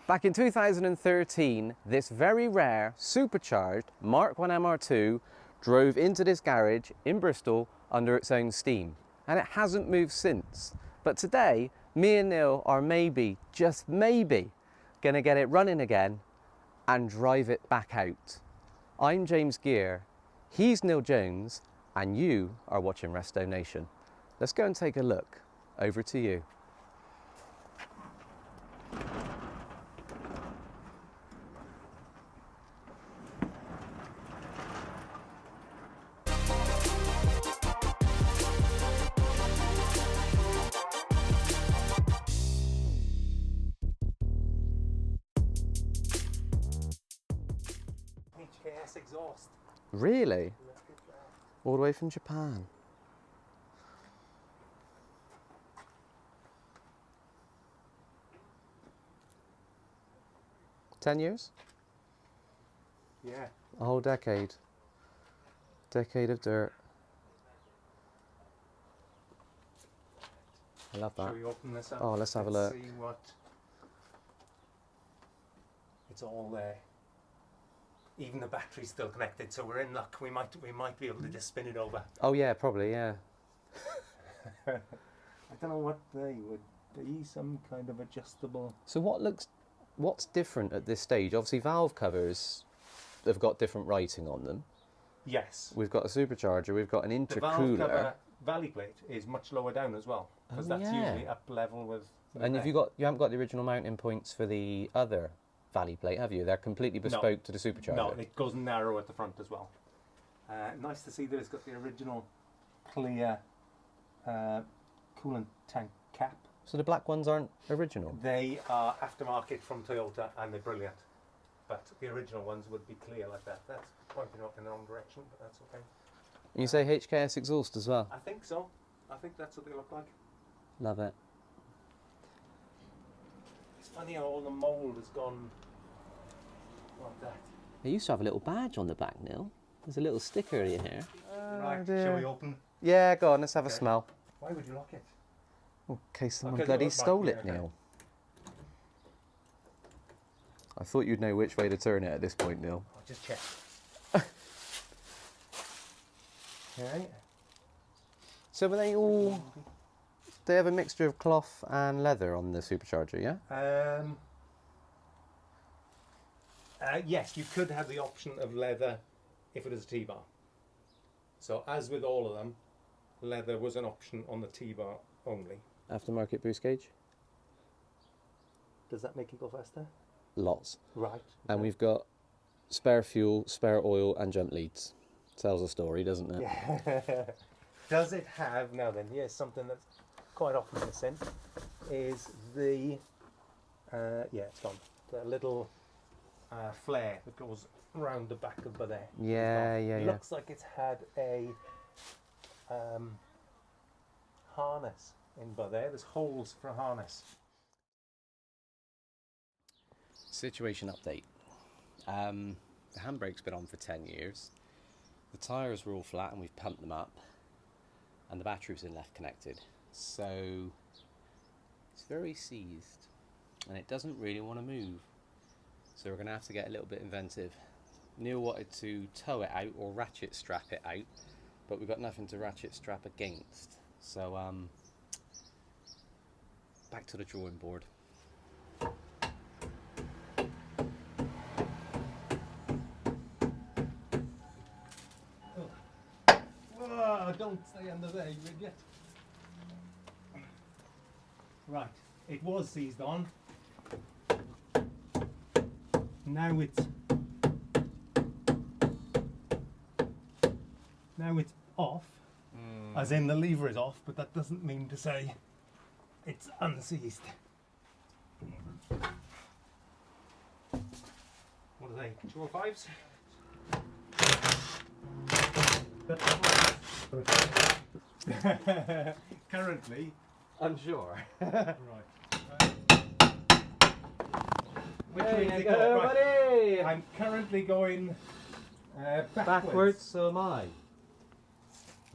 Back in 2013, this very rare supercharged Mark 1 MR2 drove into this garage in Bristol under its own steam, and it hasn't moved since. But today, me and Neil are maybe, just maybe, gonna get it running again and drive it back out. I'm James Gear, he's Neil Jones, and you are watching Resto Nation. Let's go and take a look. Over to you. HKS exhaust. Really? All the way from Japan. $10 years? Yeah. A whole decade. Decade of dirt. I love that. Shall we open this up? Oh, let's have a look. See what. It's all there. Even the battery's still connected, so we're in luck. We might be able to just spin it over. Oh yeah, probably, yeah. I don't know what they would be. Some kind of adjustable. So what's different at this stage? Obviously valve covers have got different writing on them. Yes. We've got a supercharger, we've got an The valve intercooler. cover valley plate is much lower down as well, because that's usually up level with. And you haven't got the original mounting points for the other valley plate, have you? They're completely bespoke to the supercharger. No, it goes narrow at the front as well. Nice to see that it's got the original clear coolant tank cap. So the black ones aren't original? They are aftermarket from Toyota and they're brilliant. But the original ones would be clear like that. That's pointing up in the wrong direction, but that's okay. And you say HKS exhaust as well? I think so. I think that's what they look like. Love it. It's funny how all the mould has gone like that. They used to have a little badge on the back, Neil. There's a little sticker in here. Right, dear. shall we open? Yeah, go on, let's have a smell. Why would you lock it? In case someone Okay, bloody look back stole here, it, okay. Neil. I thought you'd know which way to turn it at this point, Neil. I'll just check. Okay. So were they all... They have a mixture of cloth and leather on the supercharger, yeah? Yes, you could have the option of leather if it is a T-bar. So as with all of them, leather was an option on the T-bar only. Aftermarket boost gauge? Does that make it go faster? Lots. Right. And we've got spare fuel, spare oil and jump leads. Tells a story, doesn't it? Yeah. Does it have, now then, here's something that's quite often missing, is the, yeah, it's gone, the little flare that goes around the back of the there. Yeah, yeah, yeah. Looks like it's had a harness in by there. There's holes for a harness. Situation update. The handbrake's been on for 10 years. The tyres were all flat and we've pumped them up. And the battery was in left connected. So it's very seized and it doesn't really want to move. So we're going to have to get a little bit inventive. Neil wanted to tow it out or ratchet strap it out, but we've got nothing to ratchet strap against. So back to the drawing board. Oh, don't stay under there, you idiot. Right, it was seized on. Now it's off, as in the lever is off, but that doesn't mean to say it's unseized. What are they, 205s? Currently, Unsure. right. Which There way you to go, go? Right. buddy! I'm currently going Backwards, so am I.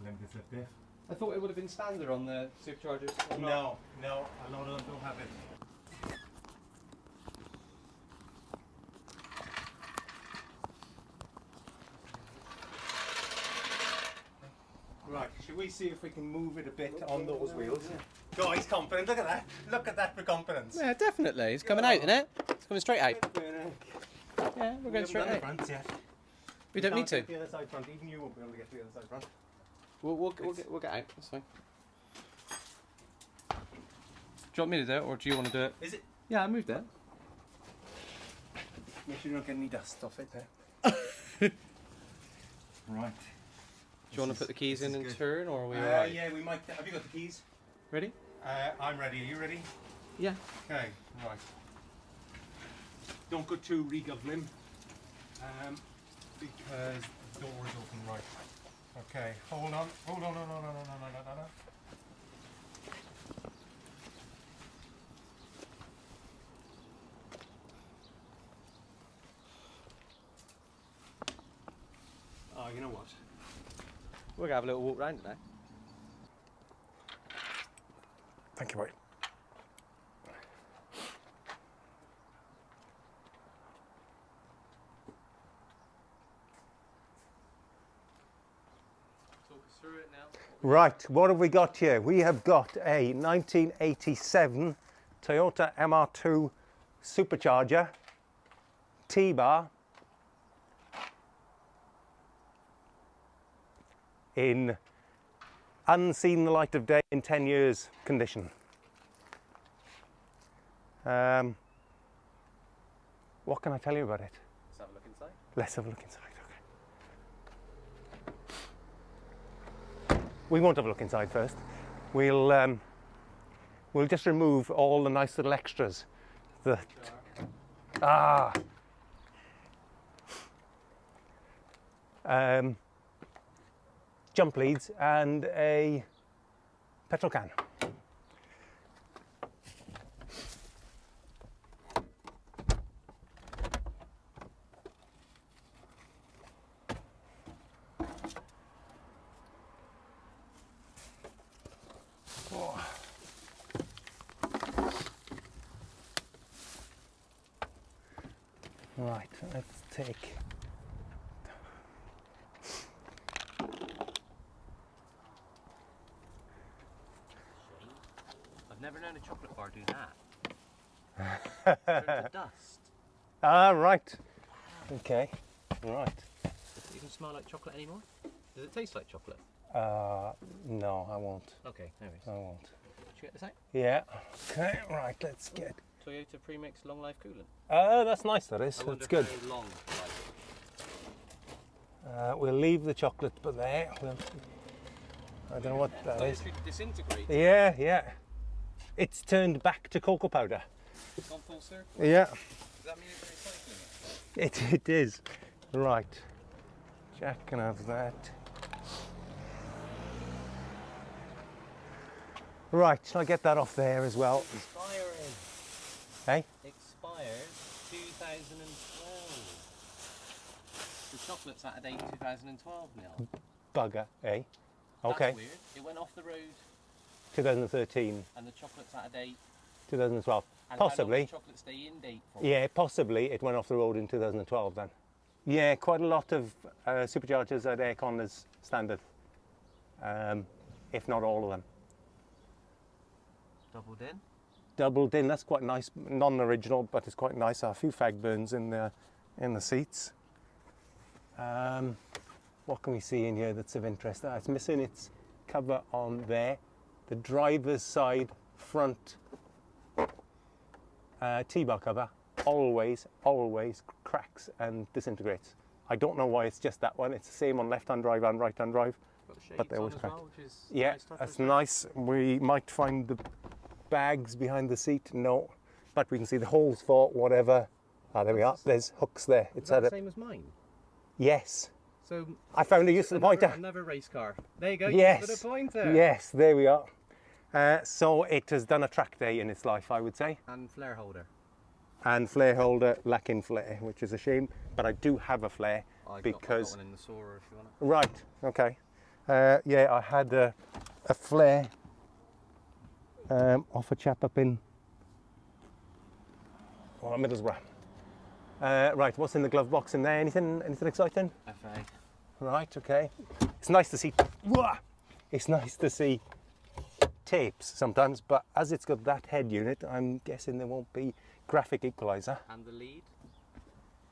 Limited slip diff. I thought it would have been standard on the superchargers. No, a lot of them don't have it. we see if we can move it a bit on those wheels? God, he's confident. Look at that. Look at that for confidence. Yeah, definitely. It's coming out, isn't it? It's coming straight out. Yeah, we're going straight out. Front yet. We don't need to. The other side front. Even you won't be able to get to the other side front. We'll get out. That's fine. Do you want me to do it, or do you want to do it? Is it? Yeah, I moved it. Make sure you don't get any dust off it there. Right. Do you want to put the keys in and good. turn, or are we alright? Yeah, we might. Have you got the keys? Ready? I'm ready. Are you ready? Yeah. Okay. Right. Don't go too re-govlim, because the door is open. Right. Okay. Hold on. Hold on. No. Oh, you know what? We're going to have a little walk round now. Thank you, mate. Talk us through it now. Right, what have we got here? We have got a 1987 Toyota MR2 Supercharger, T-bar, in unseen the light of day in 10 years condition. What can I tell you about it? Let's have a look inside. Let's have a look inside, okay. We won't have a look inside first. We'll just remove all the nice little extras that... jump leads and a petrol can. Right, let's take... I've never known a chocolate bar do that. Turns to dust. Ah, right. Okay, right. Does it even smell like chocolate anymore? Does it taste like chocolate? No, I won't. Okay, there it is. I won't. Should we get this out? Yeah, okay, right, let's get... Toyota Premix Long Life Coolant. Oh, that's nice, that is. I wonder That's good. how long life. We'll leave the chocolate but there. I don't know what that So is. it's disintegrated. Yeah, yeah. It's turned back to cocoa powder. It's gone full circle. Yeah, Does that mean it's recycling it? it is. Right. Jack can have that. Right, shall I get that off there as well? Expiring. Hey? Expired 2012. The chocolate's out of date 2012 now. Bugger, eh? Okay. That's weird. It went off the road 2013, and the chocolate's out of date. 2012. And how long Possibly. does chocolate stay in date for? Yeah, possibly it went off the road in 2012 then. Yeah, quite a lot of superchargers at aircon as standard, if not all of them. Doubled in. Doubled in, that's quite nice. Non-original, but it's quite nice. A few fag burns in the seats. What can we see in here that's of interest? It's missing its cover on there. The driver's side front T-bar cover always cracks and disintegrates. I don't know why it's just that one. It's the same on left-hand drive and right-hand drive. Got the But they shades always on as crack. well, which is Yeah, nice touch that's as well. nice. We might find the bags behind the seat. No, but we can see the holes for whatever. Ah, there we are. There's hooks there. Is It's that had the a same as mine? yes. So I found a use for the pointer. Another race car. There you go. Yes. Put a pointer. Yes, there we are. So it has done a track day in its life, I would say. And flare holder. And flare holder lacking flare, which is a shame. But I do have a flare I've because. got one in the Sora if you want it. Right. Okay. Yeah, I had a flare off a chap up in Middlesbrough. Right. What's in the glove box in there? Anything exciting? FA. Right. Okay. It's nice to see. Wah! it's nice to see tapes sometimes, but as it's got that head unit, I'm guessing there won't be graphic equalizer. And the lead?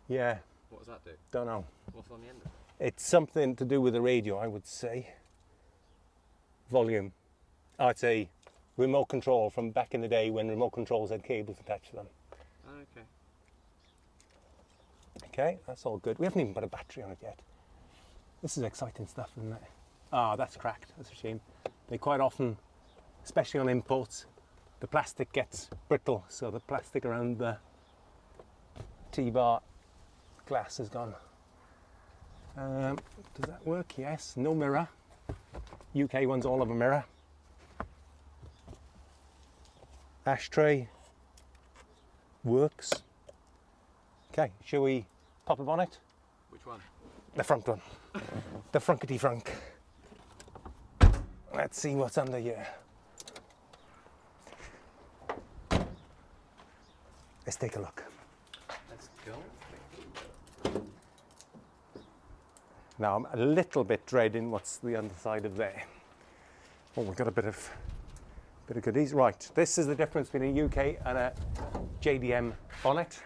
Yeah, What does that do? don't know. What's on the end of it? It's something to do with the radio, I would say. Volume. I'd say remote control from back in the day when remote controls had cables attached to them. Okay. Okay, that's all good. We haven't even put a battery on it yet. This is exciting stuff, isn't it? Ah, that's cracked. That's a shame. They quite often, especially on imports, the plastic gets brittle, so the plastic around the T-bar glass is gone. Does that work? Yes. No mirror. UK ones all have a mirror. Ashtray works. Okay, shall we pop a bonnet? Which one? The front one. The frunkety frunk. Let's see what's under here. Let's take a look. Let's go. Now I'm a little bit dreading what's the underside of there. Oh, we've got a bit of goodies. Right, this is the difference between a UK and a JDM bonnet.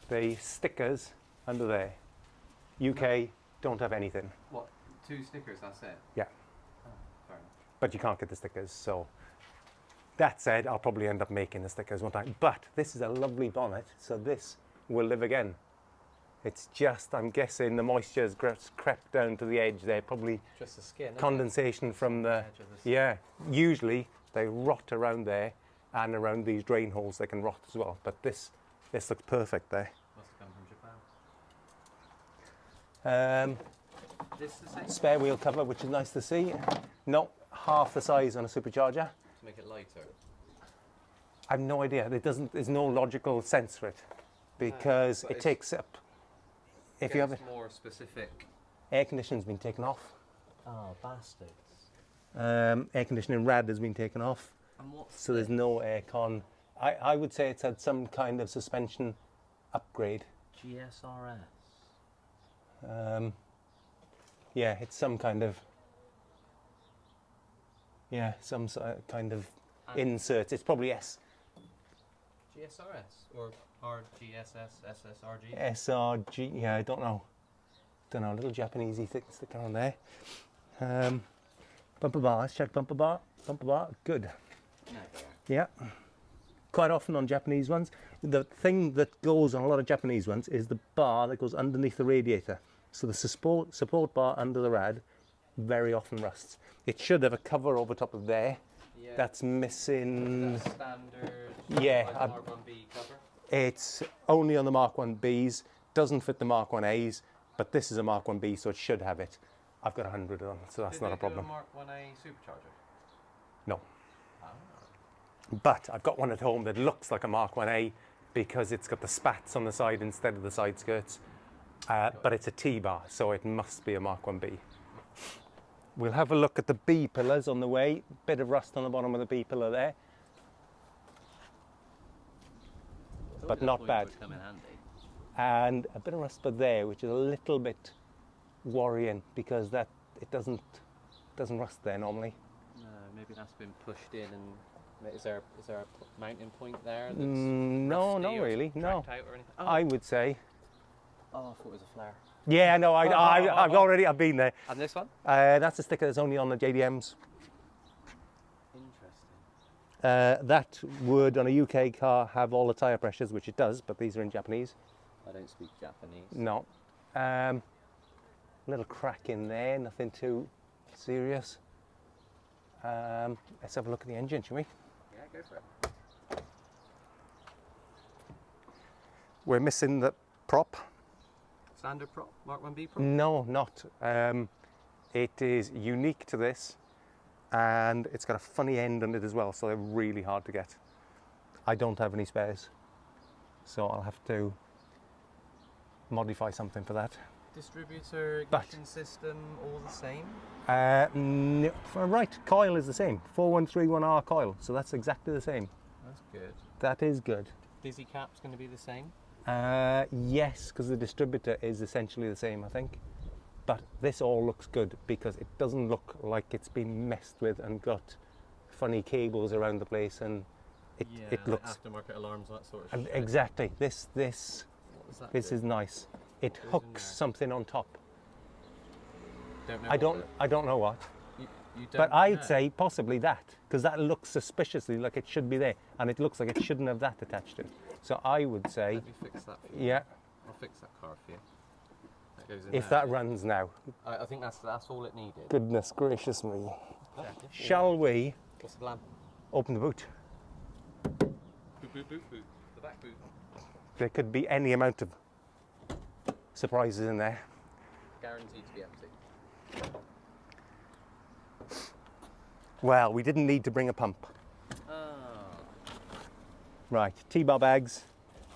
The stickers under there. UK don't have anything. What? 2 stickers, that's it? Yeah, Oh, fair enough. but you can't get the stickers. So that said, I'll probably end up making the stickers one time. But this is a lovely bonnet, so this will live again. It's just, I'm guessing the moisture's crept down to the edge there, probably Just the skin, isn't condensation from the, edge of the skin. yeah, usually they rot around there and around these drain holes they can rot as well, but this looks perfect there. Must have come from Japan. This the same? Spare wheel cover, which is nice to see. Not half the size on a supercharger. To make it lighter. I have no idea. There's no logical sense for it because but it it's- takes up. If you have it, more specific. air conditioning's been taken off. Oh, bastards. Air conditioning rad has been taken off, And what's so there's no air con. I would say it's had some kind of suspension upgrade. GSRS? Yeah, it's some kind of kind of insert. It's probably GSRS or RGSS, SSRG? SRG. Yeah, I don't know. A little Japanesey sticker on there. Bumper bar. Let's check bumper bar. Bumper bar. Good. Yeah. Quite often on Japanese ones, the thing that goes on a lot of Japanese ones is the bar that goes underneath the radiator. So the support bar under the rad very often rusts. It should have a cover over top of there. Yeah. That's missing. Is that standard? Yeah, Like I've- Mark 1B cover? It's only on the Mark 1Bs, doesn't fit the Mark 1As, but this is a Mark 1B, so it should have it. I've got 100 on, so that's Did not they a problem. Do a Mark 1A supercharger? No. Oh. But I've got one at home that looks like a Mark 1A because it's got the spats on the side instead of the side skirts. But it's a T-bar, so it must be a Mark 1B. We'll have a look at the B pillars on the way. Bit of rust on the bottom of the B pillar there. But not bad. Come in handy. And a bit of rust but there, which is a little bit worrying because that it doesn't rust there normally. No, maybe that's been pushed in and is there a mounting point there? That's No, rusty not or really. No, cracked out or anything? I would say. Oh, I thought it was a flare. Yeah, no, I've been there. And this one? That's a sticker that's only on the JDMs. Interesting. That would on a UK car have all the tyre pressures, which it does, but these are in Japanese. I don't speak Japanese. No. Little crack in there, nothing too serious. Let's have a look at the engine, shall we? Yeah, go for it. We're missing the prop. Standard prop? Mark 1B prop? No, not. It is unique to this, and it's got a funny end on it as well, so they're really hard to get. I don't have any spares, so I'll have to modify something for that. Distributor, But- ignition system, all the same? No, right, coil is the same. 4131R coil, so that's exactly the same. That's good. That is good. Dizzy cap's going to be the same? Yes, because the distributor is essentially the same, I think. But this all looks good because it doesn't look like it's been messed with and got funny cables around the place, and it looks aftermarket alarms, that sort of and shit. exactly this What does that this do? is nice. It What goes in hooks there? something on top. Don't know I what don't know what, you don't but I'd know. say possibly that, because that looks suspiciously like it should be there, and it looks like it shouldn't have that attached to it. So I would say, Let me fix that for you. yeah, I'll fix that car for you. That goes in if there. that runs now. I think that's all it needed. Goodness gracious me. Check. Shall we What's the plan? open the boot? Boot, boot, boot, boot. The back boot. There could be any amount of surprises in there. Guaranteed to be empty. Well, we didn't need to bring a pump. Ah. Right, T-bar bags,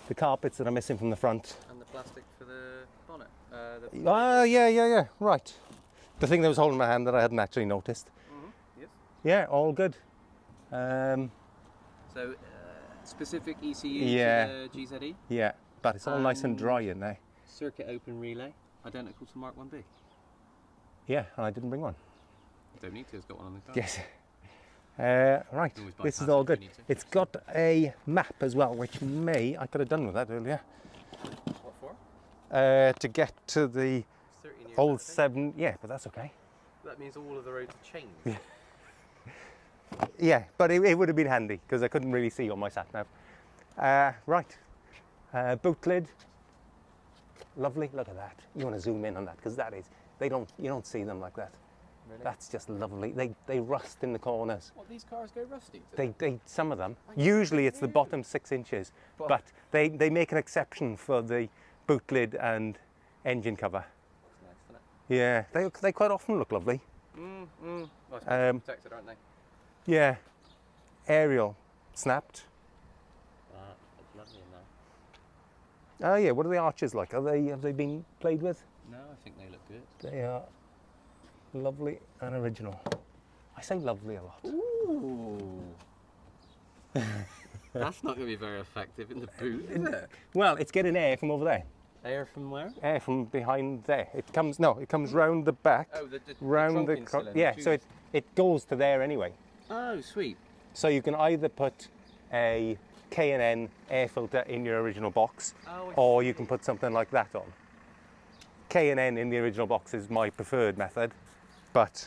the carpets that are missing from the front. And the plastic for the bonnet. Yeah, right. The thing that was holding my hand that I hadn't actually noticed. Yes. Yeah, all good. So, specific ECU Yeah. to the GZE. Yeah, but it's all nice and And- dry in there. Circuit open relay, identical to Mark 1B. Yeah, and I didn't bring one. Don't need to, it's got one on the car. Yes. Right, Always this is bypass all it if you good. need to. It's got a map as well, which I could have done with that earlier. What for? To get to the 13 years old out, I think. 7, yeah, but that's okay. That means all of the roads have changed. Yeah, but it would have been handy because I couldn't really see on my sat nav. Right, boot lid, lovely. Look at that. You want to zoom in on that because you don't see them like that. Really? That's just lovely. They rust in the corners. What, these cars go rusty? do They some of them. I Usually it's the knew. bottom 6 inches, But- but they make an exception for the boot lid and engine cover. It's nice, isn't it? Yeah, they quite often look lovely. Well, I suppose they're Um, protected, aren't they? Yeah, aerial snapped. That's lovely in there. Oh yeah, what are the arches like? Have they been played with? No, I think they look good. They are lovely and original. I say lovely a lot. Ooh. That's not going to be very effective in the boot, is it? Well, it's getting air from over there. Air from where? Air from behind there. It comes round the back, Oh, the round the trunking cylinder, yeah. So choose. it goes to there anyway. Oh, sweet. So you can either put a K&N air filter in your original box, Oh, I or you can put something like that on. K&N in the original box is my preferred method, but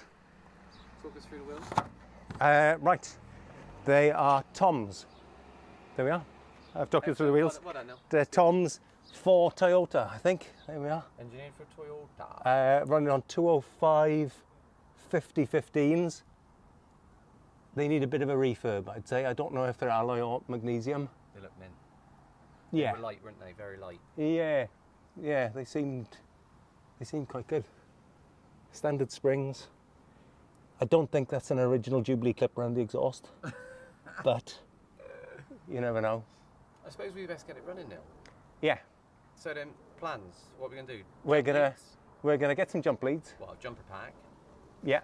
Talk us through the wheels. right, they are Toms. There we are. I've talked you through the wheels. Well done, Neil. They're Toms for Toyota, I think. There we are. Engineered for Toyota. Running on 205 5015s. They need a bit of a refurb, I'd say. I don't know if they're alloy or magnesium. They look mint. Yeah. They were light, weren't they? Very light. Yeah, they seemed quite good. Standard springs. I don't think that's an original Jubilee clip around the exhaust, but you never know. I suppose we best get it running now. Yeah, So then, plans. What are we going to do? We're Jump gonna- leads? we're gonna get some jump leads. What, a jumper pack? Yeah,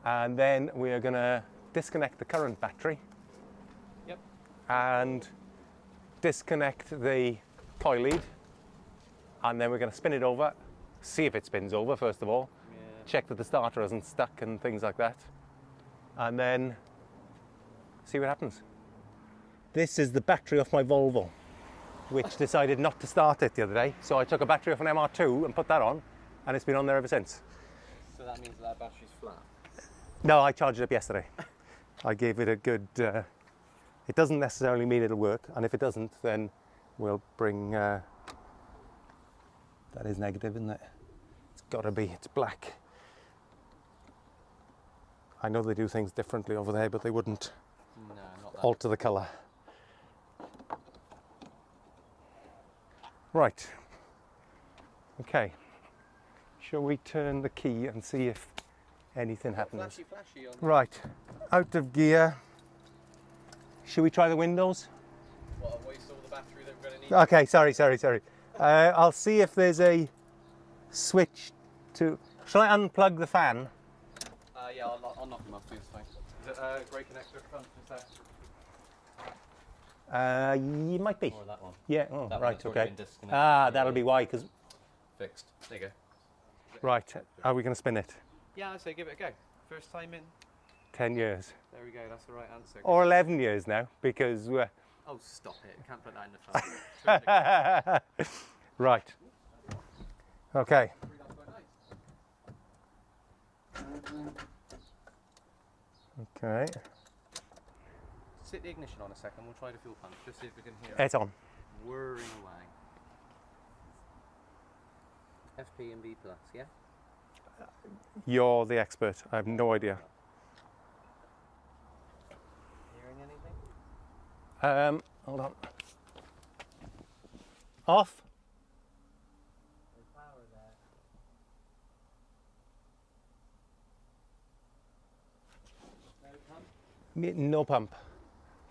and then we are gonna disconnect the current battery Yep. and disconnect the coil lead, and then we're gonna spin it over, see if it spins over first of all. Yeah. Check that the starter isn't stuck and things like that, and then see what happens. This is the battery off my Volvo, which decided not to start it the other day. So I took a battery off an MR2 and put that on, and it's been on there ever since. So that means that battery's flat. No, I charged it up yesterday. I gave it a good, it doesn't necessarily mean it'll work, and if it doesn't, then we'll bring, that is negative, isn't it? It's gotta be, it's black. I know they do things differently over there, but they wouldn't No, not that. alter the colour. Right. Okay. Shall we turn the key and see if anything happens? Flashy on. Right. Out of gear. Shall we try the windows? What, a waste all the battery that we're going to need? Okay, sorry. I'll see if there's a switch to... Shall I unplug the fan? Yeah, I'll knock them off too, it's fine. Is it a grey connector at front? Is that? You might be. Or that one? Yeah, oh, That right, one's already okay. been disconnected. Ah, that'll be why, because... Fixed. There you go. Right, are we going to spin it? Yeah, I'd say give it a go. First time in. 10 years. There we go, that's the right answer. Or 11 years now, because we're... Oh, stop it. Can't put that in the phone. Right. Okay. Okay. Sit the ignition on a second, we'll try the fuel pump, just see if we can hear It's on. whirring away. FP and B plus, yeah? You're the expert. I have no idea. Hearing anything? Hold on. Off. There's power there. No pump? No pump.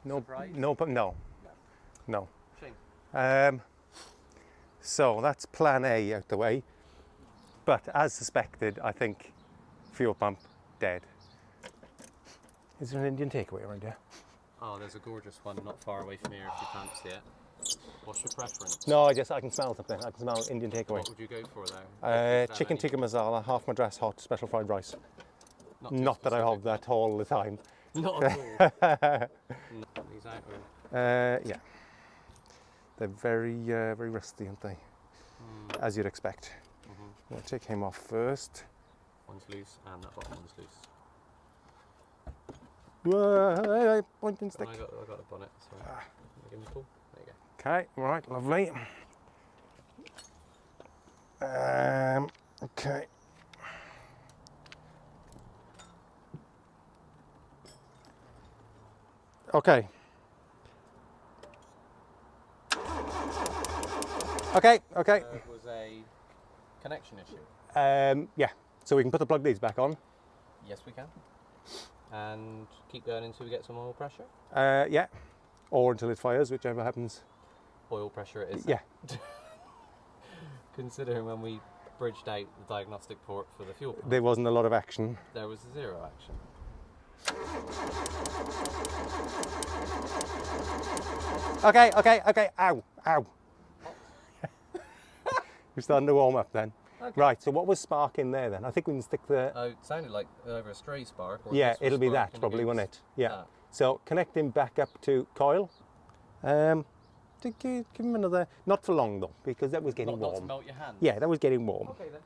No, Surprise? no pump. No. No. Shame. So that's plan A out the way. But as suspected, I think fuel pump dead. Is there an Indian takeaway around here? Oh, there's a gorgeous one not far away from here if you fancy it. What's your preference? No, I can smell something. I can smell Indian takeaway. What would you go for though? Chicken tikka masala, half madras hot, special fried rice. Not Not that I have that all the time. Not at all. No, exactly. Yeah. They're very, very rusty, aren't they? As you'd expect. We'll take him off first. One's loose and that bottom one's loose. Whoa, pointing stick. I got the bonnet, so give me a pull. There you go. Okay, right, lovely. Okay. Okay. Okay. It was a connection issue. Yeah. So we can put the plug leads back on. Yes, we can. And keep going until we get some oil pressure. Yeah. Or until it fires, whichever happens. Oil pressure it is. Yeah. Considering when we bridged out the diagnostic port for the fuel pump, There wasn't a lot of action. there was zero action. Okay. Ow. We're starting to warm up then. Okay. Right, so what was spark in there then? I think we can stick the... Oh, it sounded like either a stray spark or yeah, this was it'll be spark that and probably, won't it's it? Yeah. that. So connecting back up to coil. To give him another... Not for long though, because that was getting Not to warm. melt your hand. Yeah, that was getting warm. Okay then.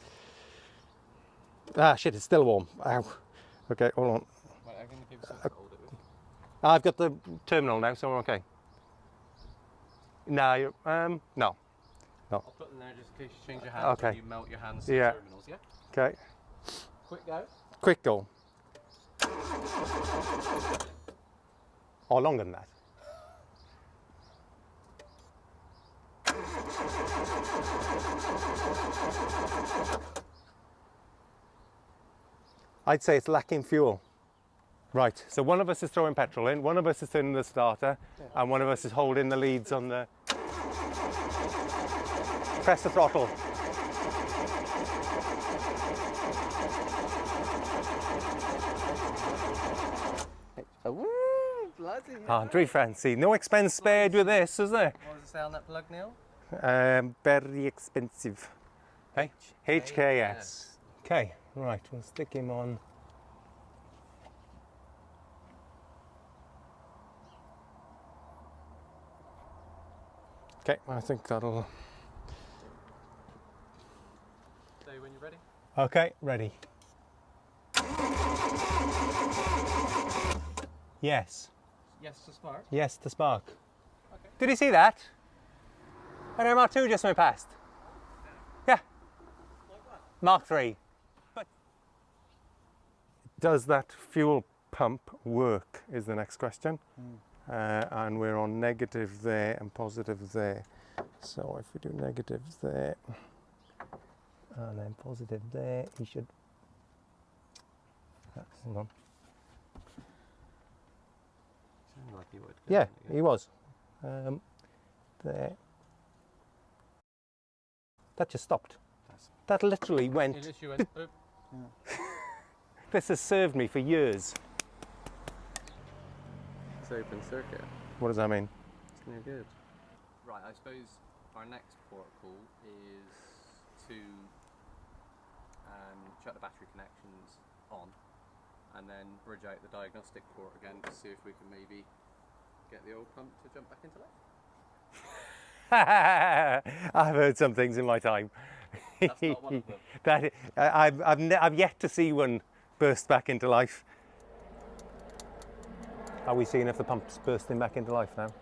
Ah, shit, it's still warm. Ow. Okay, hold on. Right, I'm going to give something to hold it with. I've got the terminal now, so we're okay. No, no. I'll put them there just in case you change your hands Okay. or you melt your hands to Yeah. the terminals, yeah? Okay, Quick go. quick go. Or longer than that. I'd say it's lacking fuel. Right, so one of us is throwing petrol in, one of us is turning the starter, and one of us is holding the leads on the... Press the throttle. Woo, bloody hell. Aren't we fancy? No expense spared with this, is there? What does it say on that plug, Neil? Very expensive. Hey? HKS. Okay, right, we'll stick him on. Okay, I think that'll... Say when you're ready. Okay, ready. Yes. Yes to spark. Yes, the spark. Okay. Did you see that? An MR2 just went past. Yeah. Like what? Mark 3. But does that fuel pump work is the next question. And we're on negative there and positive there. So if we do negative there and then positive there, he should... Hold on. Sounded like you would. Yeah, he was. There. That just stopped. That literally went... It literally went, oop. This has served me for years. It's open circuit. What does that mean? It's no good. Right, I suppose our next port call is to and shut the battery connections on, and then bridge out the diagnostic port again to see if we can maybe get the old pump to jump back into life. I've heard some things in my time. That's not one of them. I've yet to see one burst back into life. Are we seeing if the pump's bursting back into life now?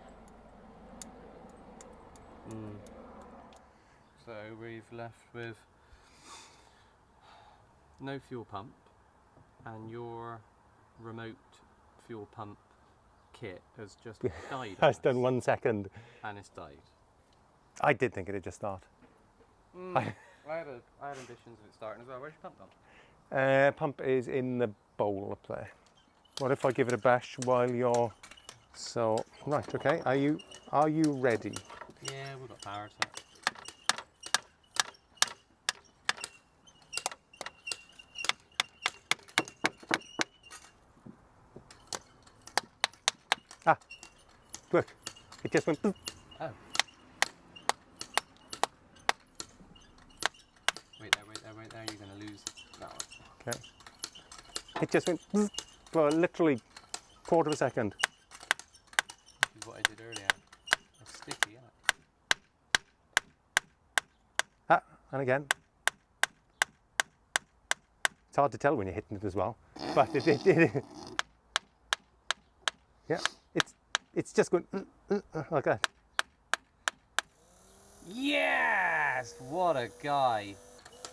So we've left with no fuel pump, and your remote fuel pump kit has just died. It's done 1 second. And it's died. I did think it'd just start. I had ambitions of it starting as well. Where's your pump gone? Pump is in the bowl up there. What if I give it a bash while you're... So, right, okay. Are you ready? Yeah, we've got power to it. Ah, look, it just went... Oh. Wait there, you're going to lose that one. Okay. It just went for literally quarter of a second. This is what I did earlier. It's sticky, isn't it? Ah, and again. It's hard to tell when you're hitting it as well, but it did. Yeah, it's just going like that. Yes! What a guy.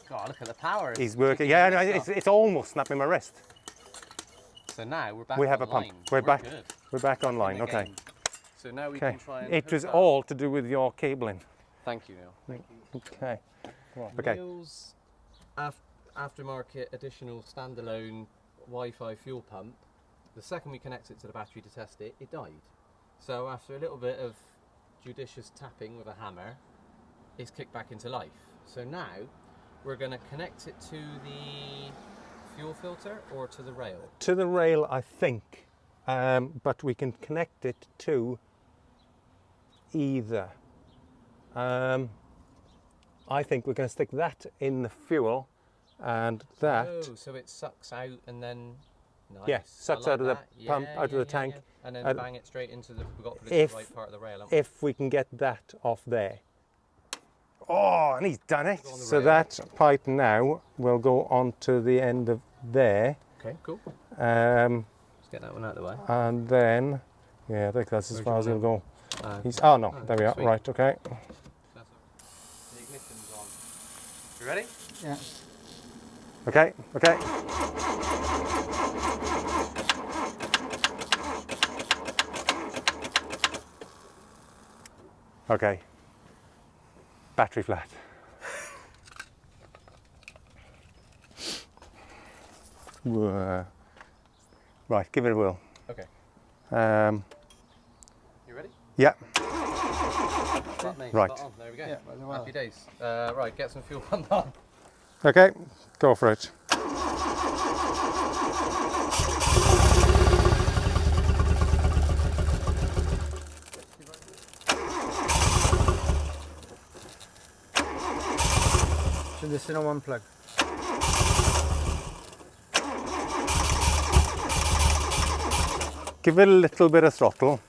God, look at the power. He's working. Yeah, no, it's almost snapping my wrist. So now we're back. We have a pump. We're back. Good. We're back online. Okay. Game. So now we Okay. can try and. It was all to do with your cabling. Thank you, Neil. Thank you. Okay. Okay. Neil's aftermarket additional standalone Wi-Fi fuel pump. The second we connect it to the battery to test it, it died. So after a little bit of judicious tapping with a hammer, it's kicked back into life. So now we're going to connect it to the fuel filter or to the rail? To the rail, I think, but we can connect it to either. I think we're going to stick that in the fuel and that. Oh, so it sucks out and then. Nice. Yeah, sucks out of the pump, out of the tank. And then bang it straight into the. We've got to put it in the right part of the rail. Haven't we? If we can get that off there. Oh, and he's done it. So rail. that pipe now will go onto the end of there. Okay, cool. Let's get that one out of the way. And then, yeah, I think that's as far as he'll go. Oh no, there we are. sweet. Right, okay. The ignition's on. You ready? Yeah. Okay, okay. Okay. Battery flat. Right, give it a whirl. Okay. You ready? Yeah. Right. Right. There we go. Yeah, well. Happy days. Right, get some fuel pump on. Okay, go for it. So this is on one plug. Give it a little bit of throttle.